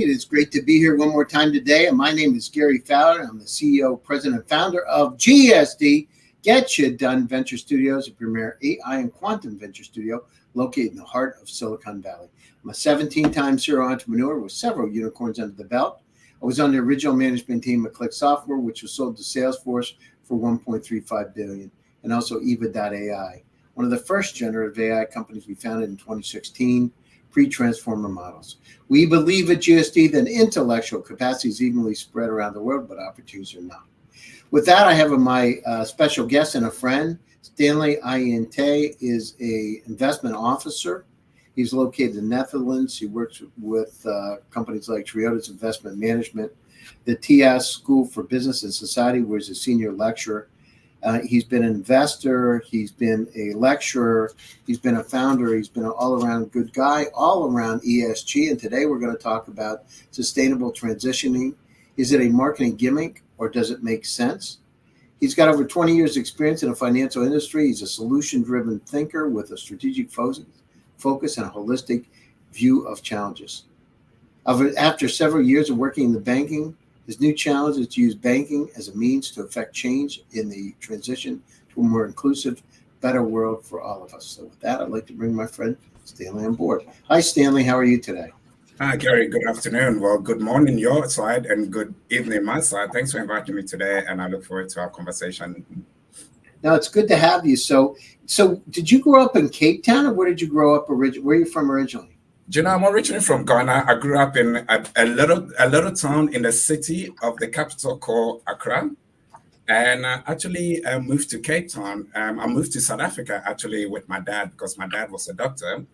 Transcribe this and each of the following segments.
It is great to be here one more time today. And my name is Gary Fowler. I'm the CEO, president, and founder of GSD, Get You Done Venture Studios, a premier AI and quantum venture studio located in the heart of Silicon Valley. I'm a 17-time serial entrepreneur with several unicorns under the belt. I was on the original management team at Click Software, which was sold to Salesforce for $1.35 billion, and also Eva.ai, one of the first generative AI companies we founded in 2016, pre-transformer models. We believe at GSD that intellectual capacity is evenly spread around the world, but opportunities are not. With that, I have my special guest and a friend. Stanley Anyetei is an investment officer. He's located in the Netherlands. He works with companies like Triodos Investment Manager, the TS School for Business and Society, where he's a senior lecturer. He's been an investor. He's been a lecturer. He's been a founder. He's been an all-around good guy, all around ESG. And today we're going to talk about sustainable transitioning. Is it a marketing gimmick or does it make sense? He's got over 20 years experience in the financial industry. He's a solution-driven thinker with a strategic focus and a holistic view of challenges. After several years of working in the banking, his new challenge is to use banking as a means to affect change in the transition to a more inclusive, better world for all of us. So with that, I'd like to bring my friend Stanley on board. Hi, Stanley. How are you today? Hi, Gary. Good afternoon. Well, good morning your side and good evening my side. Thanks for inviting me today, and I look forward to our conversation. No, it's good to have you. So did you grow up in Cape Town, or where did you grow up originally? Where are you from originally? Do you know, I'm originally from Ghana. I grew up in a little town in the city of the capital called Accra. And I actually moved to Cape Town. I moved to South Africa actually with my dad because my dad was a doctor.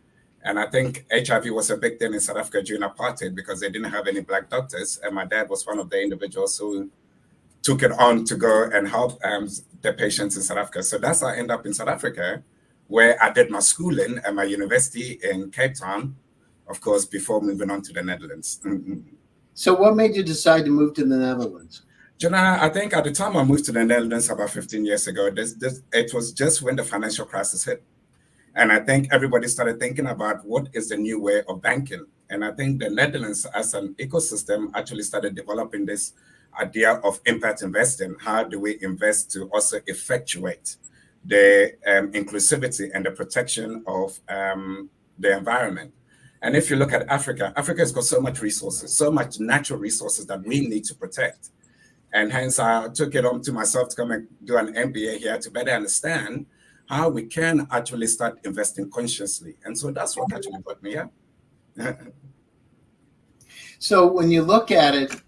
And I think HIV was a big thing in South Africa during apartheid because they didn't have any black doctors. And my dad was one of the individuals who took it on to go and help the patients in South Africa. So that's how I ended up in South Africa, where I did my schooling at my university in Cape Town, of course, before moving on to the Netherlands. So what made you decide to move to the Netherlands? Jonah, I think at the time I moved to the Netherlands about 15 years ago, it was just when the financial crisis hit. And I think everybody started thinking about what is the new way of banking. And I think the Netherlands as an ecosystem actually started developing this idea of impact investing. How do we invest to also effectuate the inclusivity and the protection of the environment? And if you look at Africa, Africa has got so much resources, so much natural resources that we need to protect. And hence I took it on to myself to come and do an MBA here to better understand how we can actually start investing consciously. And so that's what actually put me here. So when you look at it,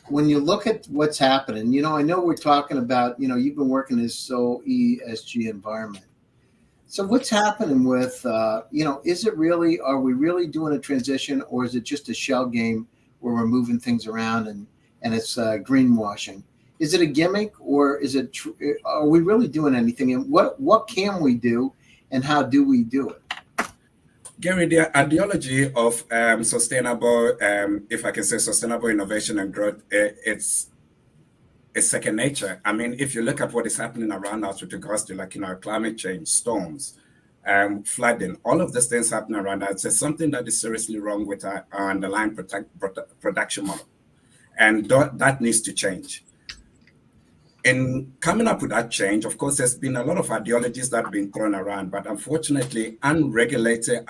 when you look at what's happening, you know, I know we're talking about, you know, you've been working in this whole ESG environment. So what's happening with, you know, is it really, are we really doing a transition, or is it just a shell game where we're moving things around and it's greenwashing? Is it a gimmick, or is it, are we really doing anything? And what can we do, and how do we do it? Gary, the ideology of sustainable, if I can say sustainable innovation and growth, it's second nature. I mean, if you look at what is happening around us with regards to, like, you know, climate change, storms, flooding, all of these things happening around us, there's something that is seriously wrong with our underlying production model. And that needs to change. In coming up with that change, of course, there's been a lot of ideologies that have been thrown around, but unfortunately, unregulated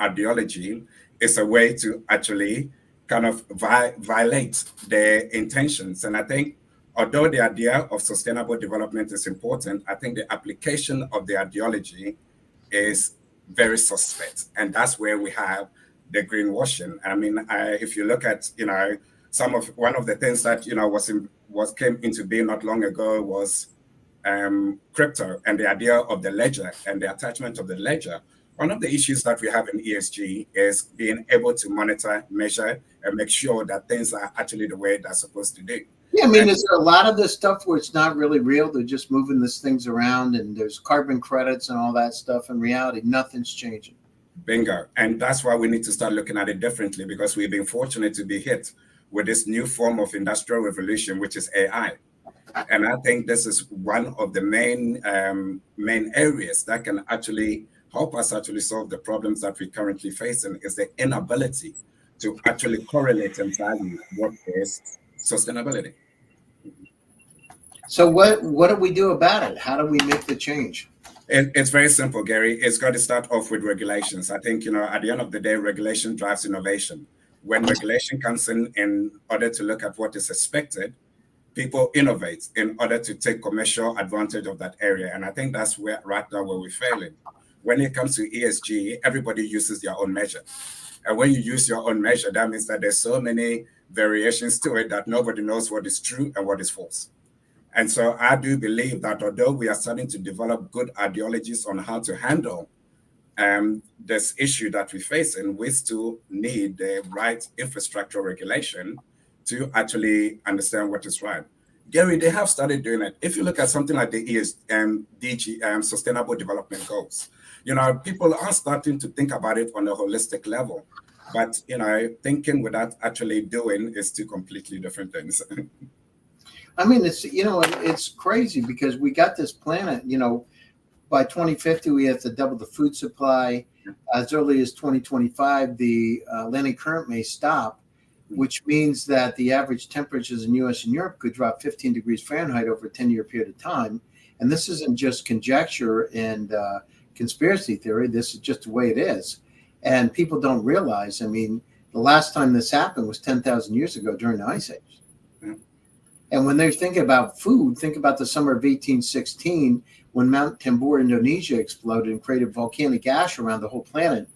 ideology is a way to actually kind of violate their intentions. And I think, although the idea of sustainable development is important, I think the application of the ideology is very suspect. And that's where we have the greenwashing. I mean, if you look at, you know, one of the things that, you know, came into being not long ago was crypto and the idea of the ledger and the attachment of the ledger. One of the issues that we have in ESG is being able to monitor, measure, and make sure that things are actually the way they're supposed to do. Yeah, I mean, is there a lot of this stuff where it's not really real? They're just moving these things around, and there's carbon credits and all that stuff. In reality, nothing's changing. Bingo. And that's why we need to start looking at it differently, because we've been fortunate to be hit with this new form of industrial revolution, which is AI. And I think this is one of the main areas that can actually help us actually solve the problems that we're currently facing, is the inability to actually correlate and value what is sustainability. So what do we do about it? How do we make the change? It's very simple, Gary. It's got to start off with regulations. I think, at the end of the day, regulation drives innovation. When regulation comes in order to look at what is expected, people innovate in order to take commercial advantage of that area. And I think that's right now where we're failing. When it comes to ESG, everybody uses their own measure. And when you use your own measure, that means that there's so many variations to it that nobody knows what is true and what is false. And so I do believe that although we are starting to develop good ideologies on how to handle this issue that we face, and we still need the right infrastructure regulation to actually understand what is right. Gary, they have started doing it. If you look at something like the DG, Sustainable Development Goals, people are starting to think about it on a holistic level. But, thinking without actually doing is two completely different things. I mean, it's crazy because we got this planet, by 2050, we have to double the food supply. As early as 2025, the Atlantic current may stop, which means that the average temperatures in US and Europe could drop 15 degrees Fahrenheit over a 10-year period of time. And this isn't just conjecture and conspiracy theory. This is just the way it is. And people don't realize, the last time this happened was 10,000 years ago during the Ice Age. And when they're thinking about food, think about the summer of 1816 when Mount Tambor, Indonesia exploded and created volcanic ash around the whole planet.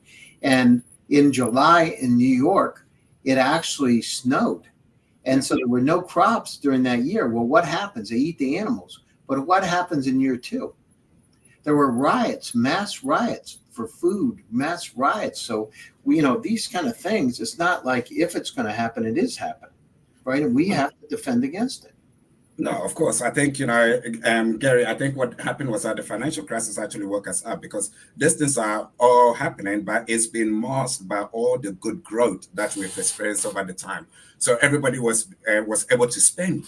And in July in New York, it actually snowed. And so there were no crops during that year. Well, what happens? They eat the animals. But what happens in year 2? There were riots, mass riots for food, mass riots. So, these kind of things, it's not like if it's going to happen, it is happening. Right, and we have to defend against it. No, of course. I think, Gary, I think what happened was that the financial crisis actually woke us up because these things are all happening, but it's been masked by all the good growth that we've experienced over the time. So everybody was able to spend.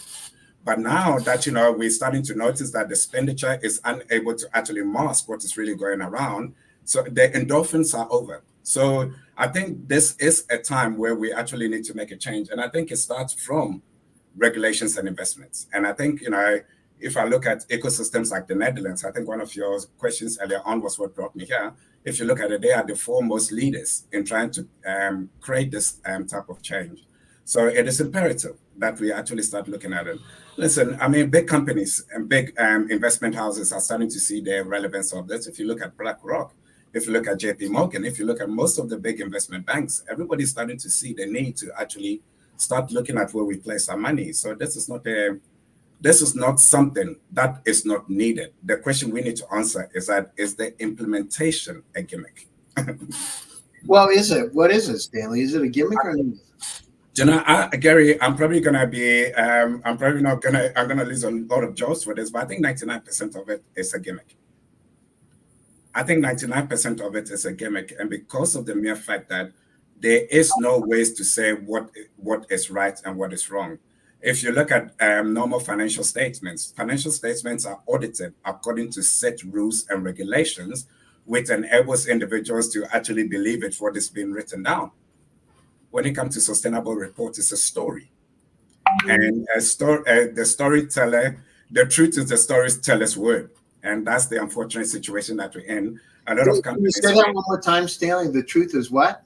But now that, we're starting to notice that the expenditure is unable to actually mask what is really going around. So the endorphins are over. So I think this is a time where we actually need to make a change. And I think it starts from regulations and investments. And I think, if I look at ecosystems like the Netherlands, I think one of your questions earlier on was what brought me here. If you look at it, they are the foremost leaders in trying to create this type of change. So it is imperative that we actually start looking at it. Listen, big companies and big investment houses are starting to see the relevance of this. If you look at BlackRock, if you look at JP Morgan, if you look at most of the big investment banks, everybody's starting to see the need to actually start looking at where we place our money. So this is not something that is not needed. The question we need to answer is the implementation a gimmick? Well, is it? What is it, Stanley? Is it a gimmick or not? Gary, I'm probably gonna lose a lot of jobs for this, but I think 99% of it is a gimmick. I think 99% of it is a gimmick, and because of the mere fact that there is no ways to say what is right and what is wrong. If you look at normal financial statements are audited according to set rules and regulations, which enables individuals to actually believe it's what is being written down. When it comes to sustainable report, it's a story, and the storyteller, the truth is the storyteller's word. And that's the unfortunate situation that we're in. A lot of companies. Can you say that one more time, Stanley? The truth is what?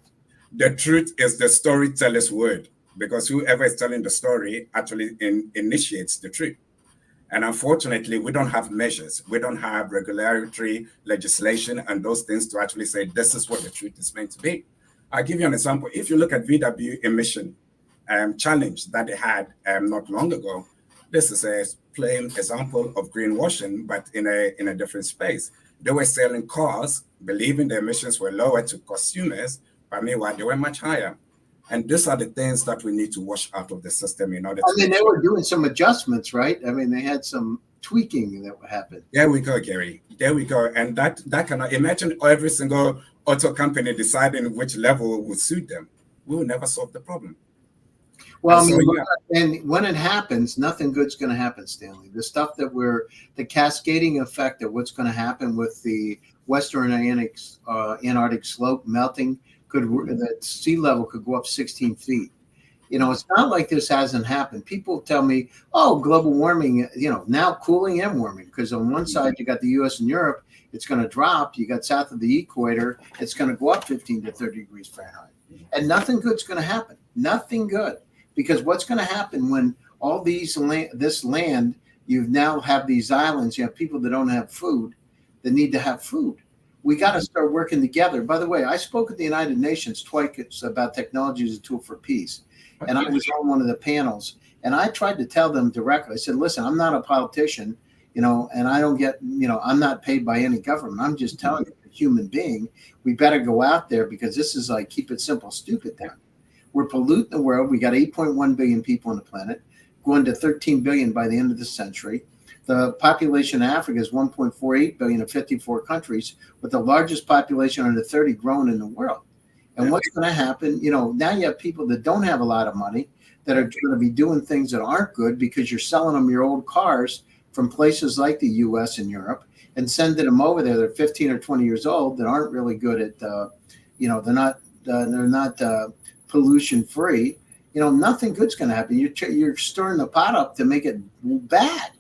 The truth is the storyteller's word, because whoever is telling the story actually initiates the truth. And unfortunately, we don't have measures. We don't have regulatory legislation and those things to actually say this is what the truth is meant to be. I'll give you an example. If you look at VW emission challenge that they had not long ago, this is a plain example of greenwashing, but in a different space. They were selling cars, believing the emissions were lower to consumers, but meanwhile, they were much higher. And these are the things that we need to wash out of the system in order to... they were doing some adjustments, right? They had some tweaking that happened. There we go, Gary. There we go. And that cannot... Imagine every single auto company deciding which level would suit them. We will never solve the problem. Well, and when it happens, nothing good's going to happen, Stanley. The stuff that the cascading effect of what's going to happen with the Western Antarctic slope melting, that sea level could go up 16 feet. It's not like this hasn't happened. People tell me, oh, global warming, now cooling and warming, because on one side you got the US and Europe, it's going to drop. You got south of the equator, it's going to go up 15 to 30 degrees Fahrenheit. And nothing good's going to happen. Nothing good. Because what's going to happen when all this land, you now have these islands, you have people that don't have food, that need to have food. We got to start working together. By the way, I spoke at the United Nations twice about technology as a tool for peace. And I was on one of the panels, and I tried to tell them directly. I said, listen, I'm not a politician, and I don't get, I'm not paid by any government. I'm just telling you, a human being, we better go out there, because this is like, keep it simple, stupid down. We're polluting the world. We got 8.1 billion people on the planet, going to 13 billion by the end of the century. The population in Africa is 1.48 billion in 54 countries, with the largest population under 30 growing in the world. And what's going to happen, now you have people that don't have a lot of money that are going to be doing things that aren't good, because you're selling them your old cars from places like the US and Europe and sending them over there. They're 15 or 20 years old that aren't really good at, they're not pollution free. Nothing good's going to happen. You're stirring the pot up to make it bad,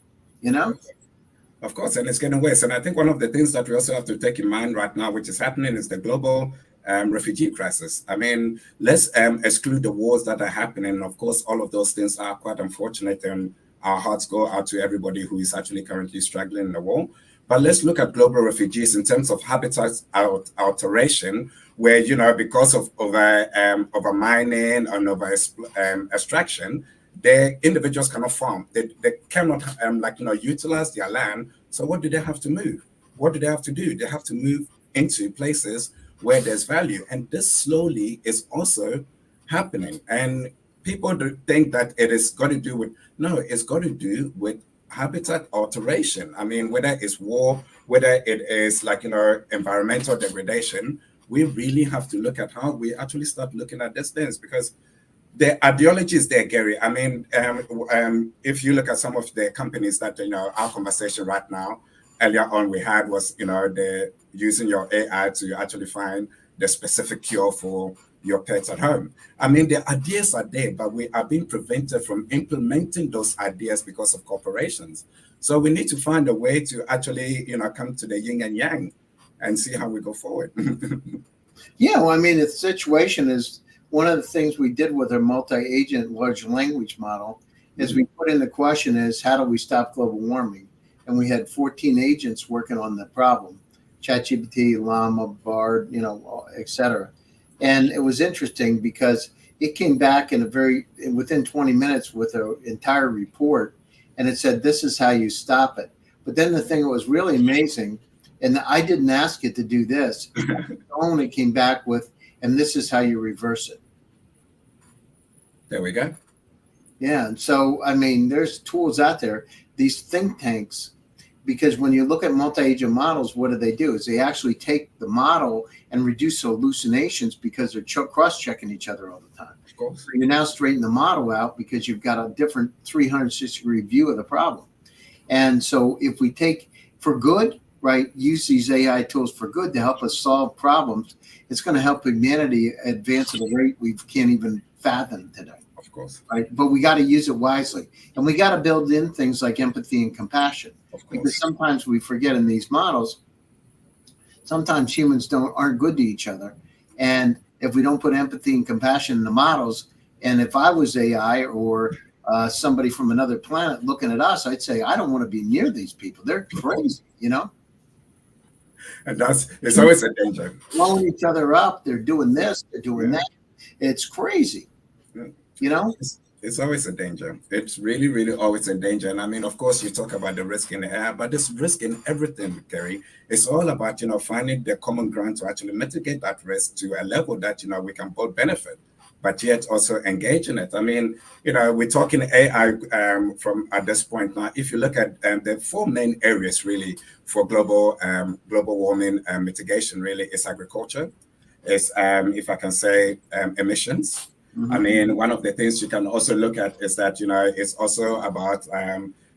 Of course, and it's getting worse. And I think one of the things that we also have to take in mind right now, which is happening, is the global refugee crisis. I mean, let's exclude the wars that are happening. Of course, all of those things are quite unfortunate, and our hearts go out to everybody who is actually currently struggling in the war. But let's look at global refugees in terms of habitat alteration, where, because of over mining and over extraction, the individuals cannot farm. They cannot utilize their land. So what do they have to move? What do they have to do? They have to move into places where there's value. And this slowly is also happening. And people do think that it is got to do with, no, it's got to do with habitat alteration. I mean, whether it's war, whether it is environmental degradation, we really have to look at how we actually start looking at these things, because the ideology is there, Gary. I mean, if you look at some of the companies that, our conversation right now, earlier on we had was, they're using your AI to actually find the specific cure for your pets at home. I mean, the ideas are there, but we are being prevented from implementing those ideas because of corporations. So we need to find a way to actually, come to the yin and yang and see how we go forward. Yeah, well, I mean, the situation is, one of the things we did with our multi-agent large language model is we put in the question is, how do we stop global warming? And we had 14 agents working on the problem, ChatGPT, Llama, Bard, et cetera. And it was interesting because it came back within 20 minutes with an entire report, and it said, this is how you stop it. But then the thing that was really amazing, and I didn't ask it to do this, it only came back with, and this is how you reverse it. There we go. Yeah. And so, I mean, there's tools out there, these think tanks, because when you look at multi-agent models, what do? Is they actually take the model and reduce hallucinations, because they're cross-checking each other all the time. Of course. So you now straighten the model out because you've got a different 360-degree view of the problem. And so if we take for good, right, use these AI tools for good to help us solve problems, it's going to help humanity advance at a rate we can't even fathom today. Of course. Right. But we got to use it wisely. And we got to build in things like empathy and compassion. Of course. Because sometimes we forget in these models, sometimes humans aren't good to each other. And if we don't put empathy and compassion in the models, and if I was AI or somebody from another planet looking at us, I'd say, I don't want to be near these people. They're crazy, And it's always a danger. Blowing each other up. They're doing this, they're doing that. It's crazy. It's always a danger. It's really, really always a danger. And I mean, of course, you talk about the risk in the air, but there's risk in everything, Gary. It's all about, finding the common ground to actually mitigate that risk to a level that, we can both benefit, but yet also engage in it. I mean, we're talking AI from at this point now. If you look at the four main areas really for global warming mitigation, really is agriculture. It's, if I can say, emissions. Mm-hmm. I mean, one of the things you can also look at is that, it's also about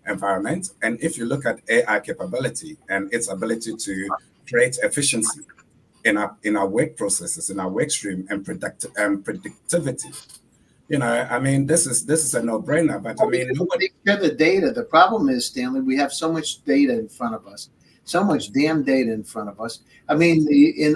environment. And if you look at AI capability and its ability to create efficiency in our work processes, in our work stream, and predictivity. I mean, this is a no-brainer. But I mean, take care of the data. The problem is, Stanley, we have so much data in front of us, so much damn data in front of us. I mean,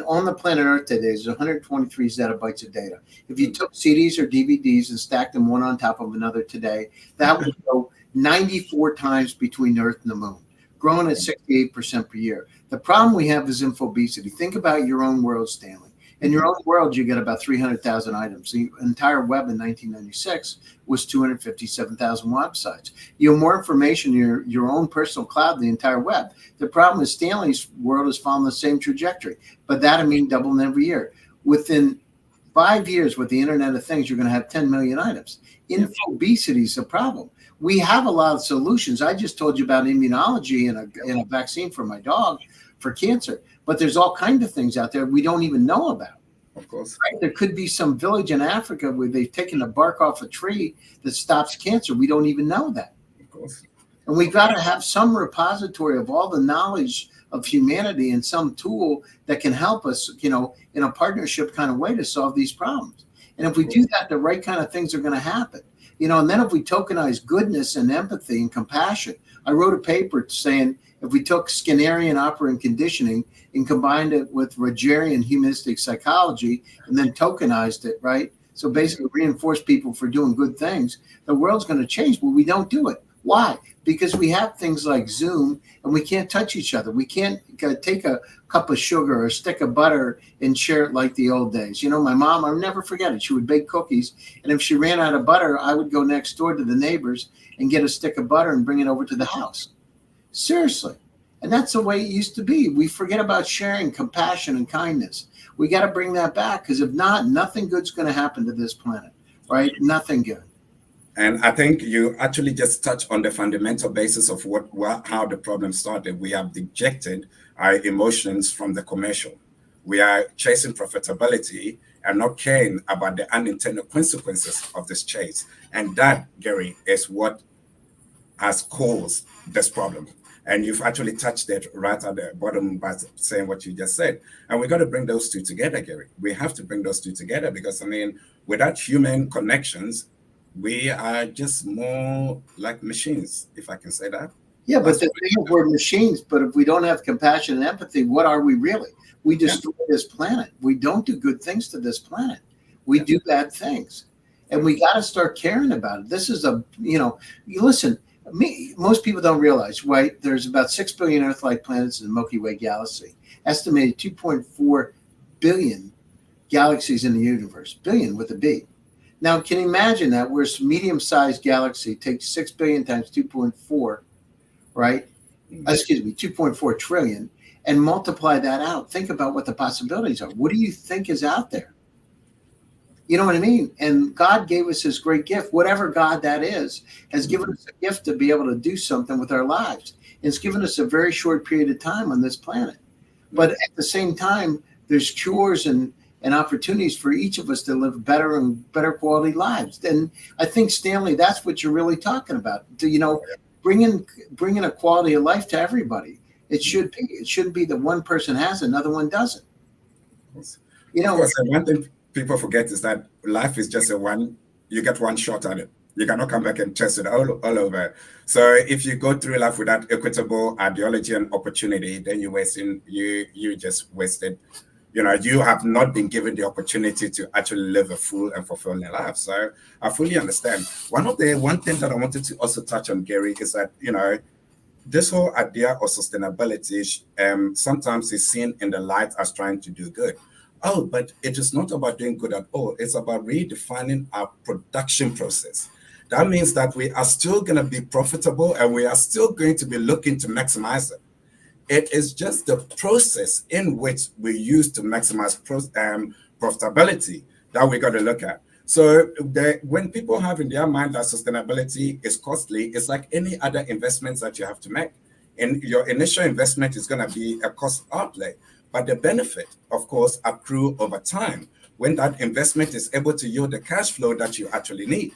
on the planet Earth today, there's 123 zettabytes of data. If you took CDs or DVDs and stacked them one on top of another today, that would go 94 times between Earth and the Moon, growing at 68% per year. The problem we have is infobesity. Think about your own world, Stanley. In your own world, you get about 300,000 items. The entire web in 1996 was 257,000 websites. You have more information in your own personal cloud than the entire web. The problem is Stanley's world is following the same trajectory, but that'll mean doubling every year. Within 5 years with the Internet of Things, you're going to have 10 million items. Infobesity is a problem. We have a lot of solutions. I just told you about immunology and a vaccine for my dog for cancer, but there's all kinds of things out there we don't even know about. Of course. Right? There could be some village in Africa where they've taken the bark off a tree that stops cancer. We don't even know that. Of course. And we've got to have some repository of all the knowledge of humanity and some tool that can help us, in a partnership kind of way to solve these problems. And if we do that, the right kind of things are going to happen. And then if we tokenize goodness and empathy and compassion, I wrote a paper saying if we took Skinnerian operant conditioning and combined it with Rogerian humanistic psychology and then tokenized it, right? So basically reinforce people for doing good things, the world's going to change, but we don't do it. Why? Because we have things like Zoom and we can't touch each other. We can't take a cup of sugar or a stick of butter and share it like the old days. My mom, I'll never forget it. She would bake cookies. And if she ran out of butter, I would go next door to the neighbors and get a stick of butter and bring it over to the house. Seriously. And that's the way it used to be. We forget about sharing, compassion, and kindness. We got to bring that back because if not, nothing good's going to happen to this planet, right? Nothing good. And I think you actually just touched on the fundamental basis of how the problem started. We have dejected our emotions from the commercial. We are chasing profitability and not caring about the unintended consequences of this chase. And that, Gary, is what has caused this problem. And you've actually touched it right at the bottom by saying what you just said. And we got to bring those two together, Gary. We have to bring those two together because, without human connections, we are just more like machines, if I can say that. Yeah, but the thing is, we're machines, but if we don't have compassion and empathy, what are we really? We destroy this planet. We don't do good things to this planet. We do bad things. And we got to start caring about it. This is listen, most people don't realize, right? There's about 6 billion Earth-like planets in the Milky Way galaxy. Estimated 2.4 billion galaxies in the universe. Billion with a B. Now, can you imagine that where a medium-sized galaxy takes 6 billion times 2.4, right? Excuse me, 2.4 trillion, and multiply that out. Think about what the possibilities are. What do you think is out there? You know what I mean? And God gave us his great gift. Whatever God that is, has given us a gift to be able to do something with our lives. And it's given us a very short period of time on this planet. But at the same time, there's cures and opportunities for each of us to live better and better quality lives. And I think, Stanley, that's what you're really talking about. Bringing a quality of life to everybody. It shouldn't be that one person has it, another one doesn't. One thing people forget is that life is just you get one shot at it. You cannot come back and test it all over. So if you go through life without equitable ideology and opportunity, then you just wasted. You have not been given the opportunity to actually live a full and fulfilling life. So I fully understand. One thing that I wanted to also touch on, Gary, is that, this whole idea of sustainability sometimes is seen in the light as trying to do good. Oh, but it is not about doing good at all. It's about redefining our production process. That means that we are still going to be profitable and we are still going to be looking to maximize it. It is just the process in which we use to maximize profitability that we got to look at. So when people have in their mind that sustainability is costly, it's like any other investments that you have to make. And your initial investment is going to be a cost outlay, but the benefit, of course, accrue over time when that investment is able to yield the cash flow that you actually need.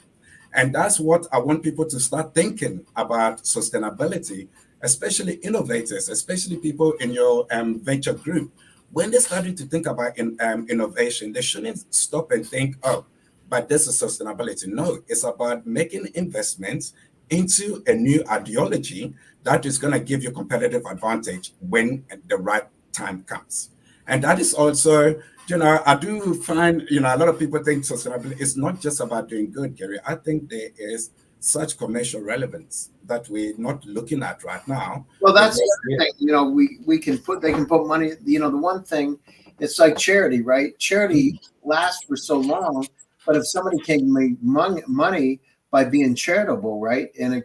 And that's what I want people to start thinking about sustainability, especially innovators, especially people in your venture group. when they're starting to think about innovation, they shouldn't stop and think, oh, but this is sustainability. No, it's about making investments into a new ideology that is going to give you competitive advantage when the right time comes. And that is also, I do find, a lot of people think sustainability is not just about doing good, Gary. I think there is such commercial relevance that we're not looking at right now. Well, that's the other thing. They can put money. The one thing, it's like charity, right? Charity lasts for so long, but if somebody can make money by being charitable, right, and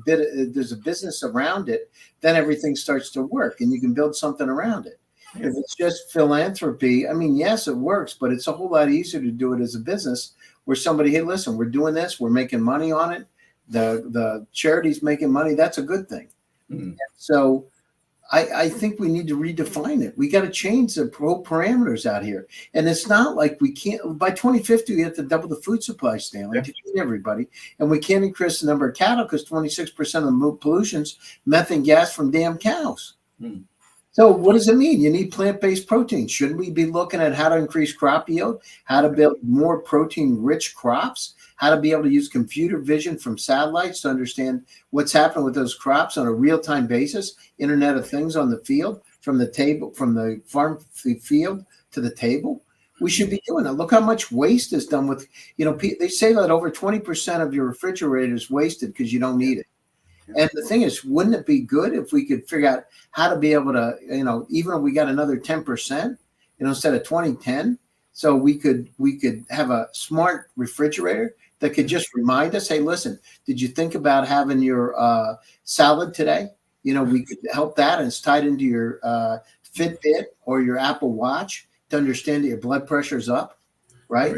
there's a business around it, then everything starts to work, and you can build something around it. If it's just philanthropy, I mean, yes, it works, but it's a whole lot easier to do it as a business where somebody, hey, listen, we're doing this, we're making money on it. The charity's making money. That's a good thing. So I think we need to redefine it. We got to change the parameters out here. And it's not like we can't, by 2050, we have to double the food supply, Stanley, to feed everybody. And we can't increase the number of cattle because 26% of the pollution's methane gas from damn cows. So what does it mean? You need plant-based protein. Shouldn't we be looking at how to increase crop yield, how to build more protein-rich crops, how to be able to use computer vision from satellites to understand what's happening with those crops on a real-time basis, Internet of Things on the field, from the farm field to the table? We should be doing that. Look how much waste is done with, they say that over 20% of your refrigerator is wasted because you don't need it. And the thing is, wouldn't it be good if we could figure out how to be able to, even if we got another 10%, instead of 2010, so we could have a smart refrigerator that could just remind us, hey, listen, did you think about having your salad today? We could help that, and it's tied into your Fitbit or your Apple Watch to understand that your blood pressure is up, right?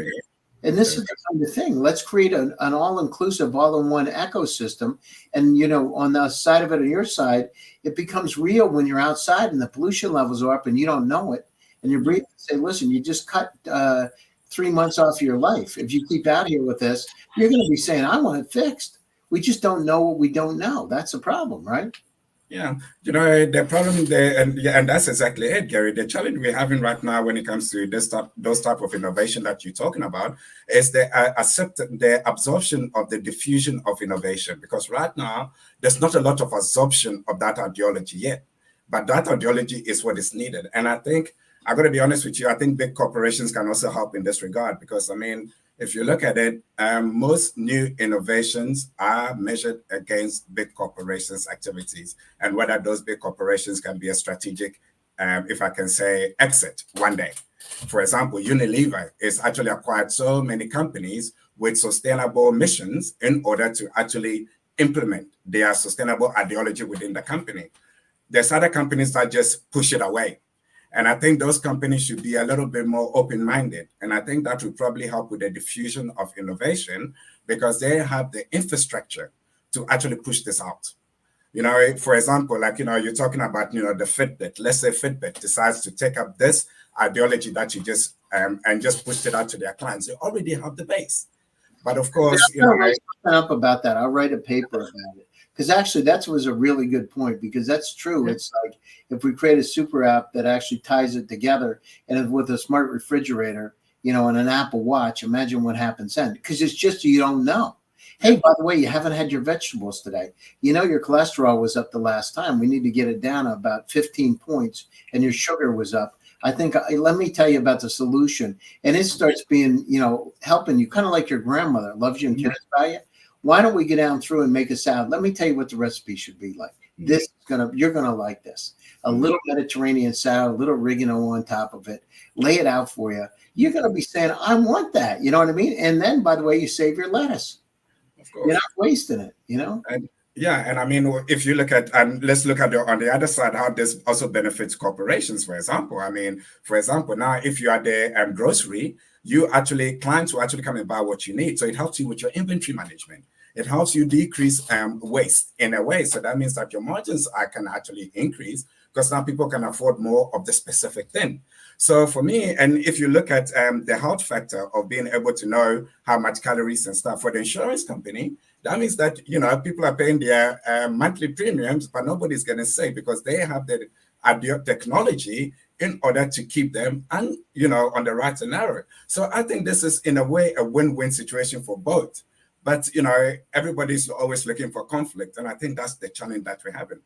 And this is the kind of thing. Let's create an all-inclusive, all-in-one ecosystem. And, on the side of it, on your side, it becomes real when you're outside and the pollution levels are up and you don't know it. And you're breathing. Say, listen, you just cut 3 months off your life. If you keep out here with this, you're going to be saying, I want it fixed. We just don't know what we don't know. That's a problem, right? Yeah, the problem there, and that's exactly it, Gary. The challenge we're having right now when it comes to those type of innovation that you're talking about is the absorption of the diffusion of innovation. Because right now, there's not a lot of absorption of that ideology yet. But that ideology is what is needed. And I think, I'm going to be honest with you, I think big corporations can also help in this regard. Because, if you look at it, most new innovations are measured against big corporations' activities and whether those big corporations can be a strategic, if I can say, exit one day. For example, Unilever is actually acquired so many companies with sustainable missions in order to actually implement their sustainable ideology within the company. There's other companies that just push it away. And I think those companies should be a little bit more open-minded. And I think that would probably help with the diffusion of innovation because they have the infrastructure to actually push this out. For example, you're talking about, the Fitbit. Let's say Fitbit decides to take up this ideology that you just, and just push it out to their clients. They already have the base. But of course, I'll write something up about that. I'll write a paper about it. Because actually, that was a really good point, because that's true. It's like if we create a super app that actually ties it together, and with a smart refrigerator, and an Apple Watch, imagine what happens then. Because it's just you don't know. Hey, by the way, you haven't had your vegetables today. Your cholesterol was up the last time. We need to get it down about 15 points, and your sugar was up. I think, let me tell you about the solution. And it starts being, helping you, kind of like your grandmother loves you and cares about you. Why don't we get down through and make a salad? Let me tell you what the recipe should be like. You're gonna like this. A little Mediterranean salad, a little oregano on top of it. Lay it out for you. You're gonna be saying, I want that. You know what I mean? And then, by the way, you save your lettuce. Of course. You're not wasting it. And if you look at, and let's look at on the other side, how this also benefits corporations, for example. Now, if you are the grocery, clients will actually come and buy what you need. So it helps you with your inventory management. It helps you decrease waste in a way. So that means that your margins can actually increase because now people can afford more of the specific thing. So for me, and if you look at the health factor of being able to know how much calories and stuff for the insurance company, that means that, people are paying their monthly premiums, but nobody's going to say because they have the technology in order to keep them and, on the right and narrow. So I think this is in a way a win-win situation for both. But, everybody's always looking for conflict. And I think that's the challenge that we're having.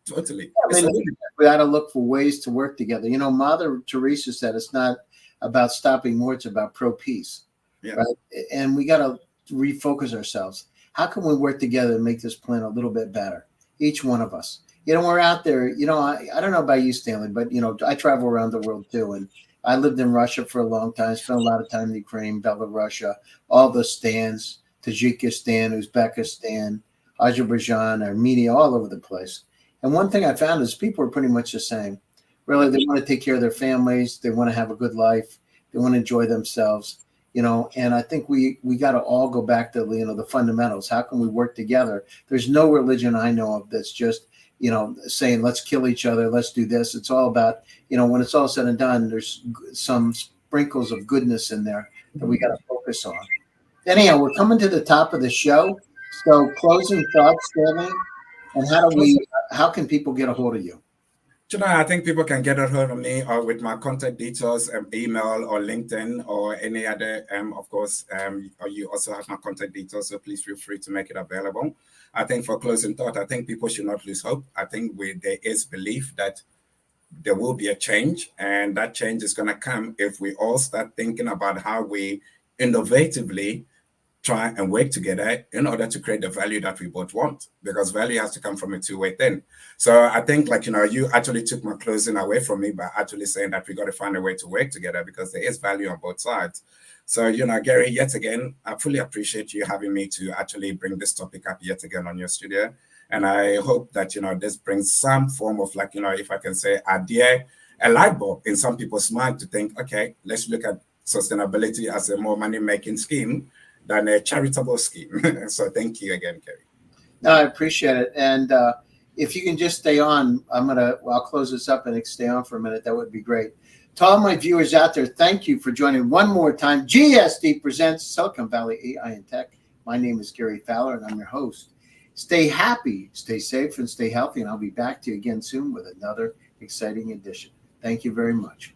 Totally. I mean, we got to look for ways to work together. Mother Teresa said it's not about stopping war, it's about pro-peace. Yeah. Right? And we got to refocus ourselves. How can we work together and make this plan a little bit better? Each one of us. We're out there, I don't know about you, Stanley, but, I travel around the world too. And I lived in Russia for a long time, spent a lot of time in Ukraine, Belarus, all the stands, Tajikistan, Uzbekistan, Azerbaijan, Armenia, all over the place. And one thing I found is people are pretty much the same. Really, they want to take care of their families. They want to have a good life. They want to enjoy themselves, and I think we got to all go back to, the fundamentals. How can we work together? There's no religion I know of that's just, saying, let's kill each other. Let's do this. It's all about, when it's all said and done, there's some sprinkles of goodness in there that we got to focus on. Anyhow, we're coming to the top of the show. So closing thoughts, Stanley, and how can people get a hold of you? I think people can get a hold of me or with my contact details, email or LinkedIn or any other, of course, or you also have my contact details, so please feel free to make it available. I think for closing thought, I think people should not lose hope. I think there is belief that there will be a change, and that change is going to come if we all start thinking about how we innovatively try and work together in order to create the value that we both want, because value has to come from a two-way thing. So I think, you actually took my closing away from me by actually saying that we got to find a way to work together because there is value on both sides. So, Gary, yet again, I fully appreciate you having me to actually bring this topic up yet again on your studio. And I hope that, this brings some form of if I can say idea, a light bulb in some people's mind to think, okay, let's look at sustainability as a more money-making scheme than a charitable scheme. So thank you again, Kerry. No, I appreciate it. And if you can just stay on, I'll close this up and stay on for a minute. That would be great. To all my viewers out there, thank you for joining one more time. GSD Presents Silicon Valley AI and Tech. My name is Gary Fowler, and I'm your host. Stay happy, stay safe, and stay healthy. And I'll be back to you again soon with another exciting edition. Thank you very much.